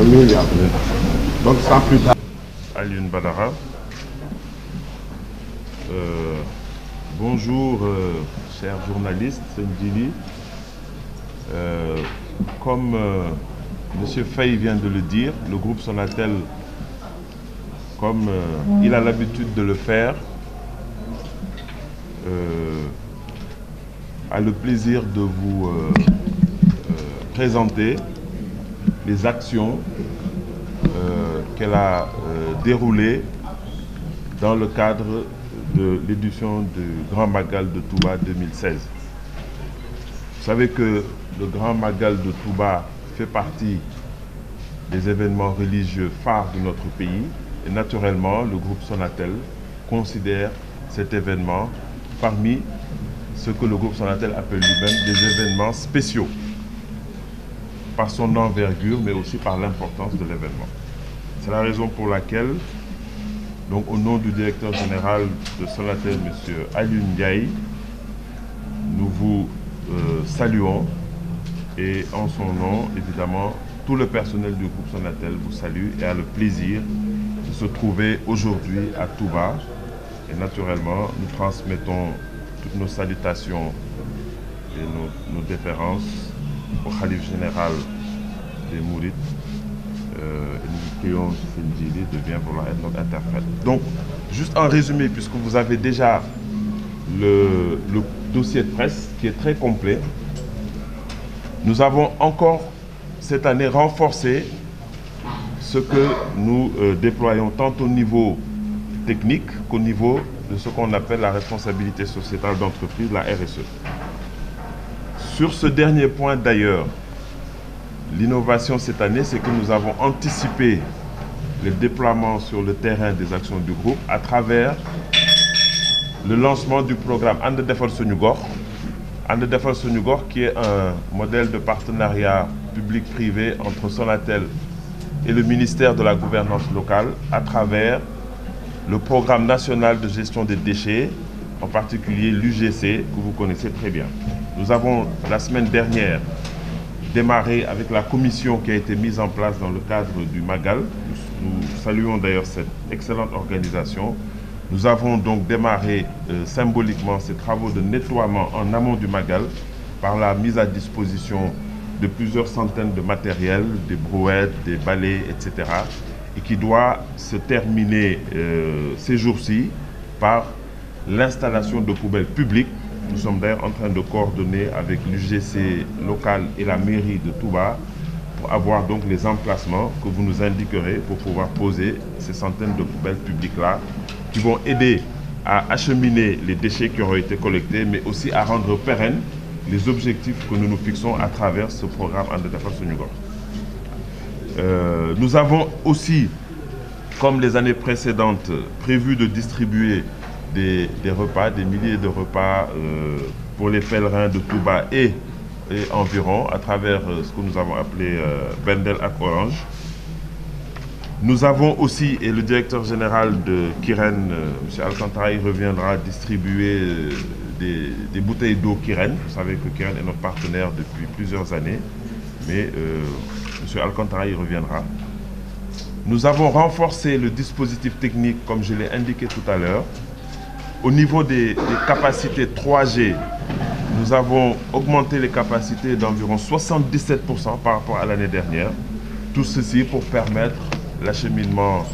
Donc sans plus tard. Alioune Badara. Bonjour, chers journalistes, Ndili. Comme M. Faye vient de le dire, le groupe Sonatel, comme il a l'habitude de le faire, a le plaisir de vous présenter les actions qu'elle a déroulées dans le cadre de l'édition du Grand Magal de Touba 2016. Vous savez que le Grand Magal de Touba fait partie des événements religieux phares de notre pays et naturellement le groupe Sonatel considère cet événement parmi ce que le groupe Sonatel appelle lui-même des événements spéciaux, par son envergure mais aussi par l'importance de l'événement. C'est la raison pour laquelle, donc au nom du directeur général de Sonatel, M. Alioune Ndiaye, nous vous saluons et en son nom, évidemment, tout le personnel du groupe Sonatel vous salue et a le plaisir de se trouver aujourd'hui à Touba. Et naturellement, nous transmettons toutes nos salutations et nos déférences au Khalife général des Mourides. Et nous prions Ndili devient vouloir être notre interprète. Donc, juste en résumé, puisque vous avez déjà le dossier de presse qui est très complet, nous avons encore cette année renforcé ce que nous déployons tant au niveau technique qu'au niveau de ce qu'on appelle la responsabilité sociétale d'entreprise, la RSE. Sur ce dernier point d'ailleurs, l'innovation cette année, c'est que nous avons anticipé le déploiement sur le terrain des actions du groupe à travers le lancement du programme And Defar Suñu Gox. And Defar Suñu Gox qui est un modèle de partenariat public-privé entre Sonatel et le ministère de la Gouvernance locale à travers le programme national de gestion des déchets, en particulier l'UGC, que vous connaissez très bien. Nous avons, la semaine dernière, démarré avec la commission qui a été mise en place dans le cadre du Magal. Nous saluons d'ailleurs cette excellente organisation. Nous avons donc démarré symboliquement ces travaux de nettoiement en amont du Magal par la mise à disposition de plusieurs centaines de matériels, des brouettes, des balais, etc. et qui doit se terminer ces jours-ci par l'installation de poubelles publiques. Nous sommes d'ailleurs en train de coordonner avec l'UGC local et la mairie de Touba pour avoir donc les emplacements que vous nous indiquerez pour pouvoir poser ces centaines de poubelles publiques-là qui vont aider à acheminer les déchets qui auront été collectés, mais aussi à rendre pérennes les objectifs que nous nous fixons à travers ce programme And Defar Suñu Gox. Nous avons aussi, comme les années précédentes, prévu de distribuer des repas, des milliers de repas pour les pèlerins de Touba et environ, à travers ce que nous avons appelé Bendel ak Orange. Nous avons aussi, et le directeur général de Kiren, M. Alcantara, il reviendra distribuer des bouteilles d'eau Kiren. Vous savez que Kiren est notre partenaire depuis plusieurs années, mais M. Alcantara y reviendra. Nous avons renforcé le dispositif technique, comme je l'ai indiqué tout à l'heure. Au niveau des capacités 3G, nous avons augmenté les capacités d'environ 77% par rapport à l'année dernière. Tout ceci pour permettre l'acheminement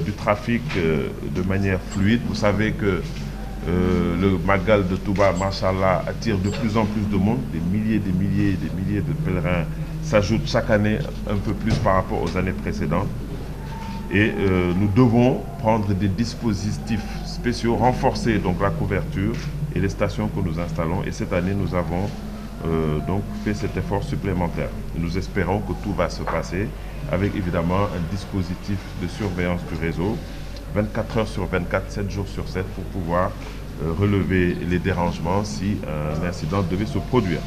du trafic de manière fluide. Vous savez que le Magal de Touba, machallah, attire de plus en plus de monde. Des milliers de pèlerins s'ajoutent chaque année un peu plus par rapport aux années précédentes. Et nous devons prendre des dispositifs spéciaux, renforcer donc la couverture et les stations que nous installons. Et cette année, nous avons donc fait cet effort supplémentaire. Nous espérons que tout va se passer avec évidemment un dispositif de surveillance du réseau, 24 heures sur 24, 7 jours sur 7, pour pouvoir relever les dérangements si un incident devait se produire.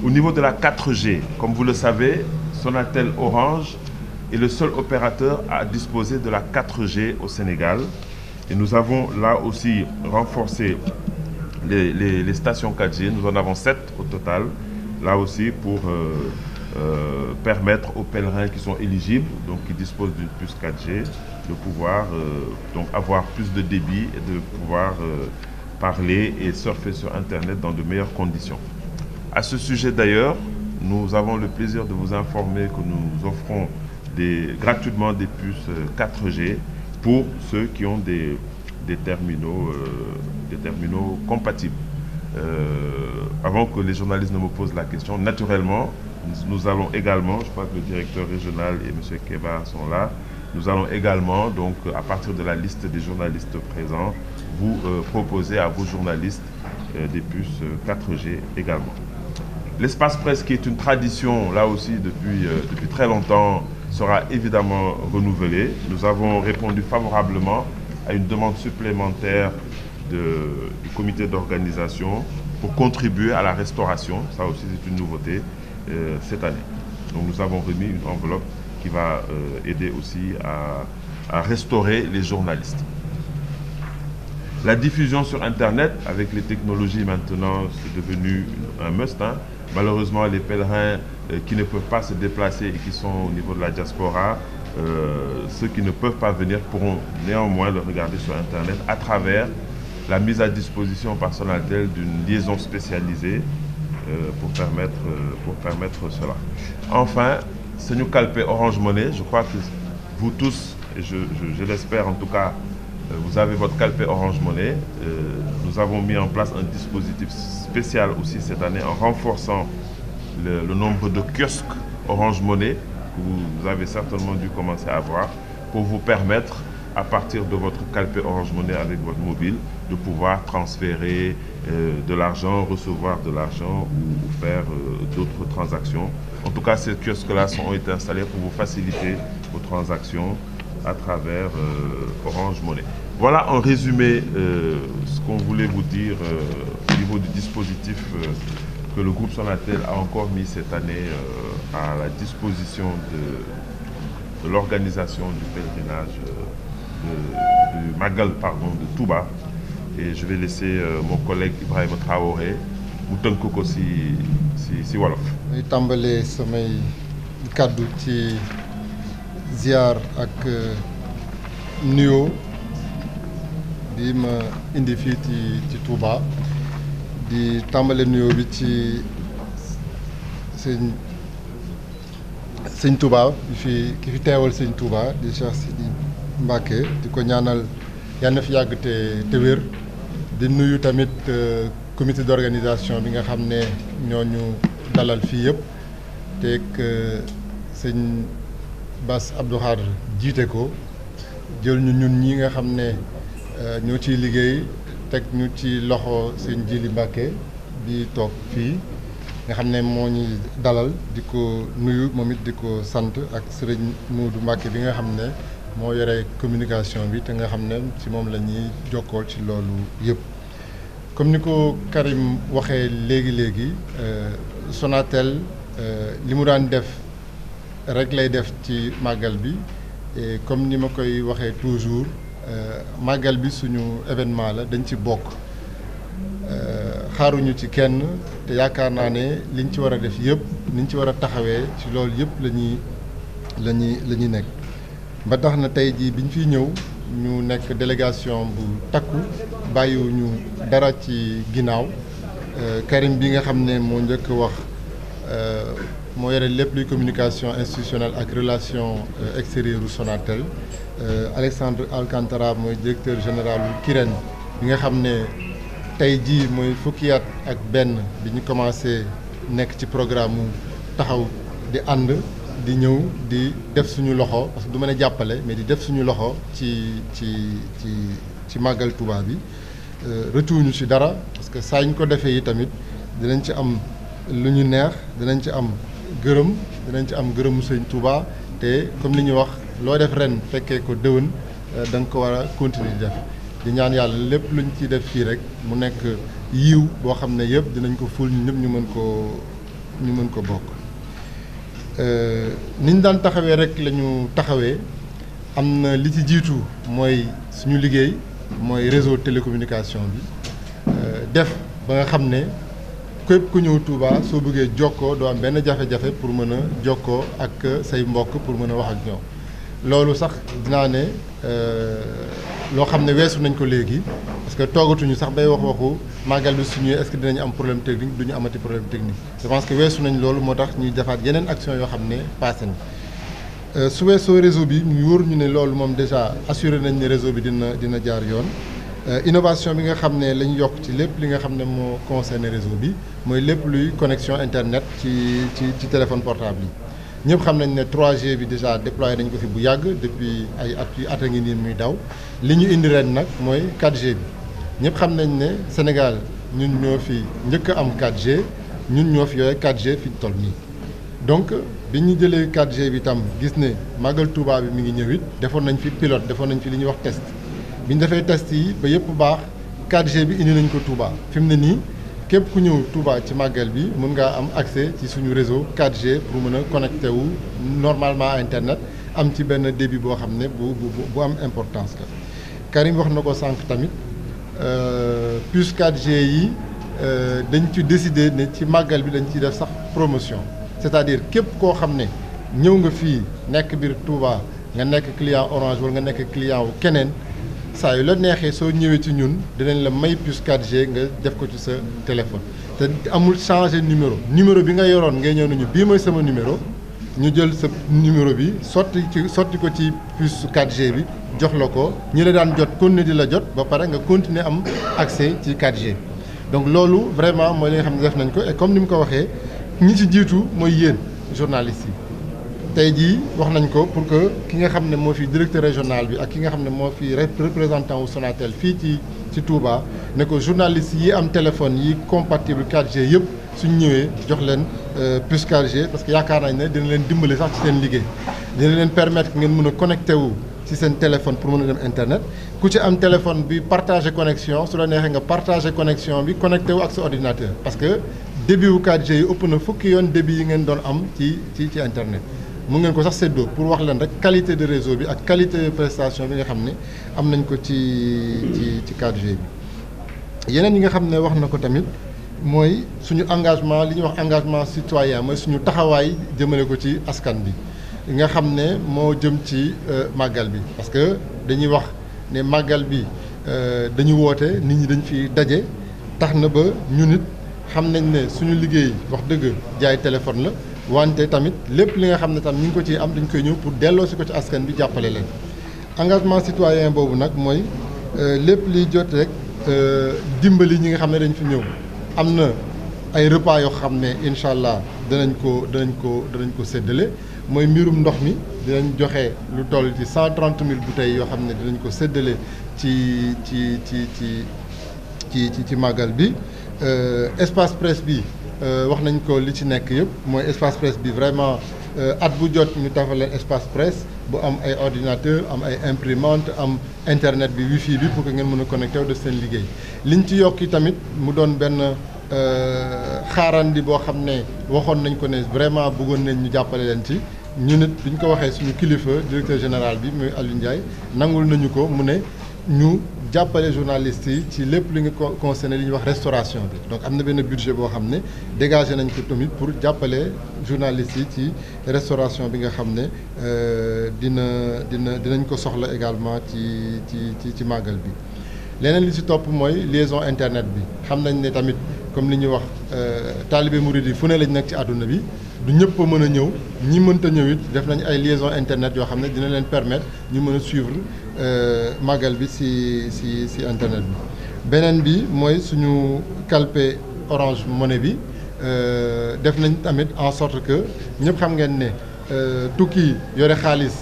Au niveau de la 4G, comme vous le savez, Sonatel Orange est le seul opérateur à disposer de la 4G au Sénégal. Et nous avons là aussi renforcé les stations 4G. Nous en avons 7 au total, là aussi pour permettre aux pèlerins qui sont éligibles, donc qui disposent d'une puce 4G, de pouvoir donc avoir plus de débit et de pouvoir parler et surfer sur Internet dans de meilleures conditions. À ce sujet d'ailleurs, nous avons le plaisir de vous informer que nous offrons gratuitement des puces 4G pour ceux qui ont des terminaux compatibles. Avant que les journalistes ne me posent la question, naturellement, nous allons également, je crois que le directeur régional et M. Keba sont là, nous allons également, donc à partir de la liste des journalistes présents, vous proposer à vos journalistes des puces 4G également. L'espace presse, qui est une tradition là aussi depuis très longtemps, sera évidemment renouvelé. Nous avons répondu favorablement à une demande supplémentaire du comité d'organisation pour contribuer à la restauration. Ça aussi, c'est une nouveauté cette année. Donc nous avons remis une enveloppe qui va aider aussi à restaurer les journalistes. La diffusion sur Internet, avec les technologies maintenant, c'est devenu un must. Malheureusement, les pèlerins qui ne peuvent pas se déplacer et qui sont au niveau de la diaspora, ceux qui ne peuvent pas venir pourront néanmoins le regarder sur Internet à travers la mise à disposition par Sonatel d'une liaison spécialisée pour permettre cela. Enfin, Senu Calpe Orange Money, je crois que vous tous, et je l'espère en tout cas, vous avez votre Calpe Orange Money. Nous avons mis en place un dispositif spécial aussi cette année en renforçant le nombre de kiosques Orange Money que vous avez certainement dû commencer à avoir pour vous permettre, à partir de votre Calpe Orange Money avec votre mobile, de pouvoir transférer de l'argent, recevoir de l'argent ou faire d'autres transactions. En tout cas, ces kiosques-là ont été installés pour vous faciliter vos transactions à travers Orange Money. Voilà en résumé ce qu'on voulait vous dire au niveau du dispositif que le groupe Sonatel a encore mis cette année à la disposition de l'organisation du pèlerinage du Magal de Touba. Et je vais laisser mon collègue Ibrahim Traoré mu tënk ko si wolof. may tàmbalee samay kàddu ci ziar ak nuyoo bi ma indi fii ci Touba di tàmbale nuyoo bi ci sëñ Touba ki fi teewal sëñ Touba di Cheikh Sidi Mbacké di ko ñaanal yàlla na fi yàgg te wér di nuyu tamit comité d'organisation bi nga xam ne ñooñu dalal fii yëpp te sëñ Bass Abdou Khadre jiite ko jël ñun ñi nga xam ne ñoo ciy liggéey teg ñu ci loxo sëñ Jili Mbacké di toog fii nga xam ne moo ñuy dalal di ko nuyu moom it di ko sant ak sëriñ Modou Mbacké bi nga xam ne moo yore communication bi te nga xam ne ci moom la ñuy jokkool ci loolu yëpp. comme ni ko Karim waxee léegi Sonatel li mu daan def rek lay def ci màggal bi et comme ni ma koy waxee toujours màggal bi suñu événement la dañ ci bokk xaaruñu ci kenn te yaakaar naa ne liñ ci war a def yëpp niñ ci war a taxawee ci loolu yëpp la ñuy nekk ba tax na tey jii biñ fiy ñëw ñu nekk délégation bu takku bàyyiwuñu dara ci ginnaaw Karim bi nga xam ne moo njëkk wax moo yore lépp luy communication institutionnelle ak relation extérieure u Sonatel Alexandre Alcantara mooy directeur général bu Kirène bi nga xam ne tey jii mooy fukki at ak benn bi ñu commencé nekk ci programme mu taxaw di ànd di ñëw di def suñu loxo parce que du mën a jàppale mais di def suñu loxo ci màggal Touba bi rëccuwuñu ci dara parce que saa ñu ko defee yi tamit dinañ ci am lu ñu neex dinañ ci am gërëmu sëñ Touba te comme li ñuy wax loo def ren fekkee ko déwén da nga ko war a continuer di def di ñaan yàlla lépp luñ ci def fii rek mu nekk yiw boo xam ne yëpp dinañ ko ful ñu ñëpp ñu mën ko bokk. niñ daan taxawee rek la ñu taxawee am na li ci jiitu mooy suñu liggéey mooy réseau télécommunication bi def ba nga xam ne képp ku ñëw Touba soo bëggee jokkoo doo am benn jafe-jafe pour mën a jokkoo ak say mbokk pour mën a wax ak ñoom loolu sax dinaa ne loo xam ne weesu nañ ko léegi parce que toogatuñu sax bay waxu màggal bi su ñëwee est-ce que dinañ am problème technique du ñu amati problème technique je pense que weesu nañ loolu moo tax ñuy defaat yeneen action yoo xam ne passé na su weesoo réseau bi ñu wóor ñu ne loolu moom déjà assuré nañ ne réseau bi dina jaar yoon innovation bi nga xam ne lañ yokk ci lépp li nga xam ne moo concerné réseau bi mooy lépp luy connexion internet ci téléphone portable yi ñëpp xam nañ ne 3G bi déjà déployé nañ ko fi bu yàgg depuis ay at a ngi nii muy daw li ñu indi ren nag mooy 4G bi ñëpp xam nañ ne Sénégal ñun ñoo fi njëkk a am 4G ñun ñoo fi yooyu 4G fi ñu toll nii donc bi ñu jëlee 4G bi tam gis ne Magal Touba bi mi ngi ñëw it defoon nañ fi pilote defoon nañ fi li ñuy wax test bi ñu defee test yi ba yëpp baax 4G bi indi nañ ko Touba fi mu ne nii képp ku ñëw Touba ci màggal bi mun ngaa am accès ci suñu réseau 4G pour mën a connecté wu normalement à internet am ci benn débit boo xam ne bu am importance la. Karim wax na ko sànq tamit puce 4G yi dañ ci décider ne ci màggal bi dañ ciy def sax promotion c'est-à-dire képp koo xam ne ñëw nga fii nekk biir Touba nga nekk client Orange wala nga nekk client wu keneen. saa yu la neexee soo ñëwee ci ñun dinañ la may puce 4G nga def ko ci sa téléphone te amul changer numéro bi nga yoroon ngay ñëw nañu bii mooy sama numéro ñu jël sa numéro bi sotti ko ci puce 4G bi jox la ko ñi la daan jot continuer di la jot ba pare nga continuer am accès ci 4G donc loolu vraiment mooy li nga xam ne def nañ ko et comme ni mu ko waxee ñi ci jiitu mooy yéen journalistes yi. tey jii wax nañ ko pour que ki nga xam ne moo fi directeur régional bi ak ki nga xam ne moo fi représentant wu Sonatel fii ci Touba ne ko journaliste yi am téléphone yi compatible 4G yëpp suñ ñëwee jox leen puce 4G parce que yaakaar nañ ne dina leen dimbali sax ci seen liggéey dina leen permettre ngeen mën a connecté wu ci seen téléphone pour mën a dem internet ku ci am téléphone bi partager connexion su la neexee nga partager connexion bi connecté wu ak sa ordinateur parce que débit wu 4G yi ëpp na fukki yoon débit yi ngeen doon am ci internet. mu ngeen ko sax séddoo pour wax leen rek qualité de réseau bi ak qualité de prestation bi nga xam ne am nañ ko ci 4G bi yeneen yi nga xam ne wax na ko tamit mooy suñu engagement li ñuy wax engagement citoyen mooy suñu taxawaay jëmale ko ci askan bi nga xam ne moo jëm ci màggal bi parce que dañuy wax ne màggal bi dañu woote nit ñi dañ fi daje tax na ba ñu nit xam nañ ne suñu liggéey wax dëgg jaay téléphone la wante tamit lépp li nga xam ne tam ñu ngi ko ci am dañ koy ñëw pour delloo si ko ci askan bi jàppale leen engagement citoyen boobu nag mooy lépp liy jot rek dimbali ñi nga xam ne dañ fi ñëw am na ay repas yoo xam ne incha allah danañ ko séddale mooy mbirum ndox mi dinañ joxe lu toll ci 130 000 bouteilles yoo xam ne dinañ ko séddale ci màggal bi espace presse bi wax nañ ko li ci nekk yëpp mooy espace presse bi vraiment at bu jot ñu tafal leen espace presse bu am ay ordinateur am ay imprimante am internet bi wifi bi pour que ngeen mën a connecté wu def seen liggéey liñ ci yokki tamit mu doon benn xaarandi boo xam ne waxoon nañ ko ne vraiment bëggoon nañ ñu jàppale leen ci ñu nit bi ñu ko waxee suñu kilifa directeur général bi muy Aliou Ndiaye nangul nañu ko mu ne ñu jàppale journalistes yi ci lépp li nga concerné li ñuy wax restauration bi donc am na benn budget boo xam ne dégagé nañ ko tamit pour jàppale journalistes yi ci restauration bi nga xam ne dinañ ko soxla également ci màggal bi leneen li ci topp mooy liaison internet bi xam nañ ne tamit comme li ñuy wax taalibe murid yi fu ne lañ nekk ci àdduna bi du ñëpp a mën a ñëw ñi mënta ñëw it def nañ ay liaison internet yoo xam ne dina leen permettre ñu mën a suivre màggal bi ci internet bi beneen bi mooy suñu calpe Orange Money bi def nañ tamit en sorte que ñëpp xam ngeen ne tukki yore xaalis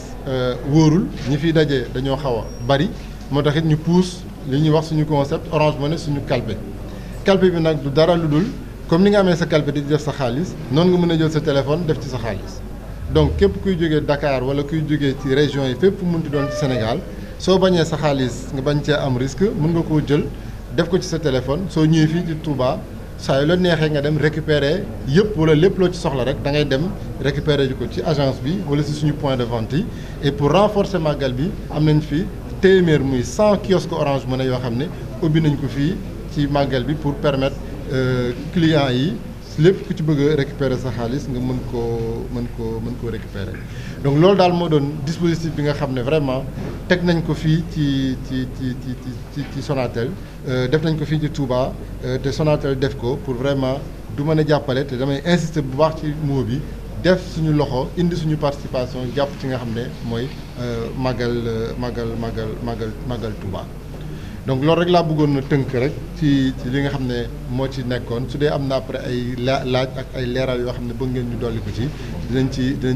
wóorul ñi fiy daje dañoo xaw a bari moo tax it ñu pousse li ñuy wax suñu concept Orange Money suñu calpe bi nag du dara lu dul comme ni nga amee sa calpe di def sa xaalis noonu nga mën a jël sa téléphone def ci sa xaalis donc képp kuy jógee Dakar wala kuy jógee ci région yi fépp fu mënti doon ci Sénégal soo bañee sa xaalis nga bañ cee am risque mën nga koo jël def ko ci sa téléphone soo ñëwee fii ci Touba saa yu la neexee nga dem récupérer yëpp wala lépp loo ci soxla rek da ngay dem récupérer ji ko ci agence bi wala si suñu point de vente yi et pour renforcer màggal bi am nañ fi téeméer muy 100 kiosques Orange Money yoo xam ne ubbi nañ ko fii ci màggal bi pour permettre clients yi lépp ku ci bëgg a récupérer sa xaalis nga mën koo récupérer donc loolu daal moo doon dispositif bi nga xam ne vraiment teg nañ ko fii ci Sonatel def nañ ko fii ci Touba te Sonatel def ko pour vraiment du mën a jàppale te damay insister bu baax ci mot bi def suñu loxo indi suñu participation jàpp ci nga xam ne mooy màggal Touba. donc loolu rek laa bëggoon na tënk rek ci li nga xam ne moo ci nekkoon su dee am na après ay laaj ak ay leeral yoo xam ne bëgg ngeen ñu dolli ko ci dinañ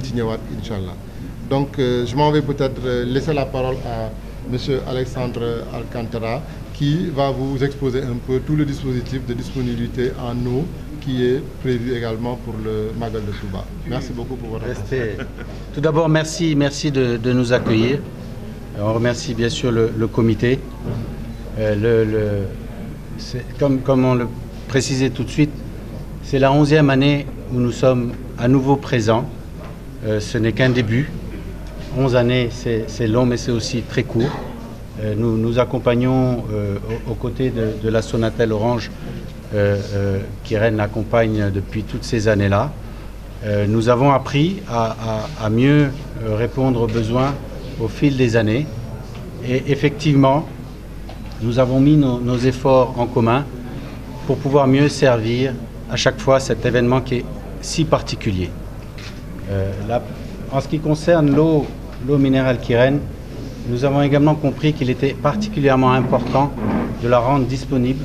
ci ñëwaat incha allah donc je m'en vais peut-être laisser la parole à monsieur Alexandre Alcantara qui va vous exposer un peu tout le dispositif de disponibilité en eau qui est prévu également pour le Magal de Touba. Merci beaucoup pour votre attention. Tout d'abord, merci de nous accueillir. On remercie bien sûr le comité. Comme on le précisait tout de suite, c'est la 11e année où nous sommes à nouveau présents. Ce n'est qu'un début. 11 années, c'est long, mais c'est aussi très court. Nous accompagnons aux côtés de la Sonatel Orange qu'Irène accompagne depuis toutes ces années-là. Nous avons appris à mieux répondre aux besoins au fil des années. Et effectivement, nous avons mis nos efforts en commun pour pouvoir mieux servir à chaque fois cet événement qui est si particulier. En ce qui concerne l'eau minérale Kiren, nous avons également compris qu'il était particulièrement important de la rendre disponible,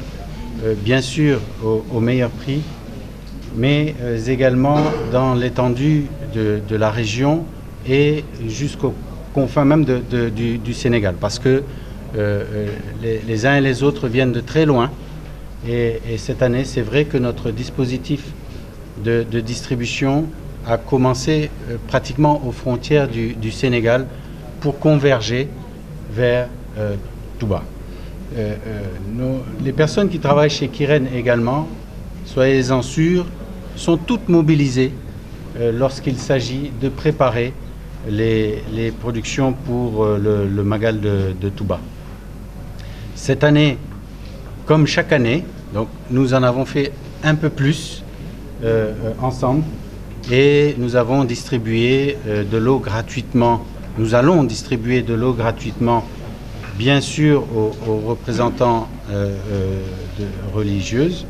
bien sûr au meilleur prix, mais également dans l'étendue de la région et jusqu'aux confins même du Sénégal, parce que les uns et les autres viennent de très loin. Et cette année, c'est vrai que notre dispositif de distribution a commencé pratiquement aux frontières du Sénégal pour converger vers Touba. Les personnes qui travaillent chez Kiren également, soyez-en sûrs, sont toutes mobilisées lorsqu'il s'agit de préparer les productions pour le Magal de Touba. Cette année, comme chaque année, donc nous en avons fait un peu plus ensemble et nous avons distribué de l'eau gratuitement. Nous allons distribuer de l'eau gratuitement, bien sûr, aux représentants religieuses,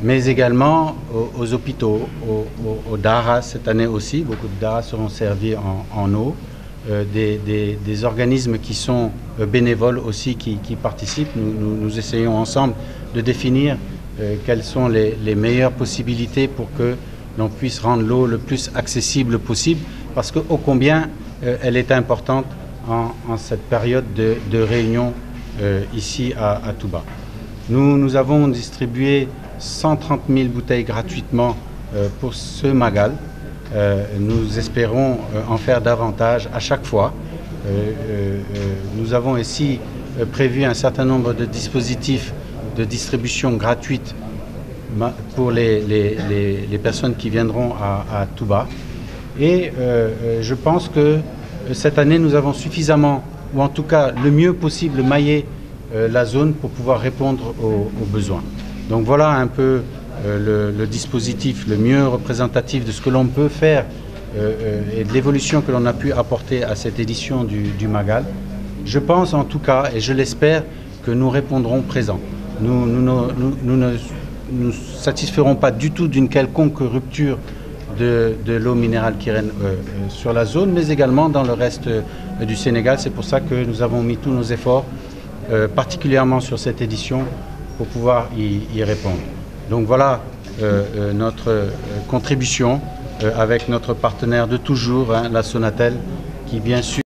mais également aux hôpitaux, aux daras cette année aussi. Beaucoup de daras seront servis en eau. Des organismes qui sont bénévoles aussi qui participent. Nous essayons ensemble de définir quelles sont les meilleures possibilités pour que l'on puisse rendre l'eau le plus accessible possible, parce que ô combien elle est importante en cette période de réunion ici à Touba. Nous avons distribué 130 000 bouteilles gratuitement pour ce Magal. Nous espérons en faire davantage à chaque fois. Nous avons aussi prévu un certain nombre de dispositifs de distribution gratuite pour les personnes qui viendront à Touba. Et je pense que cette année, nous avons suffisamment, ou en tout cas le mieux possible, maillé la zone pour pouvoir répondre aux besoins. Donc voilà un peu le dispositif le mieux représentatif de ce que l'on peut faire et de l'évolution que l'on a pu apporter à cette édition du Magal. Je pense en tout cas, et je l'espère, que nous répondrons présents. Nous ne nous satisferons pas du tout d'une quelconque rupture de l'eau minérale Kiren sur la zone, mais également dans le reste du Sénégal. C'est pour ça que nous avons mis tous nos efforts, particulièrement sur cette édition, pour pouvoir y répondre. Donc voilà notre contribution avec notre partenaire de toujours, la Sonatel, qui bien sûr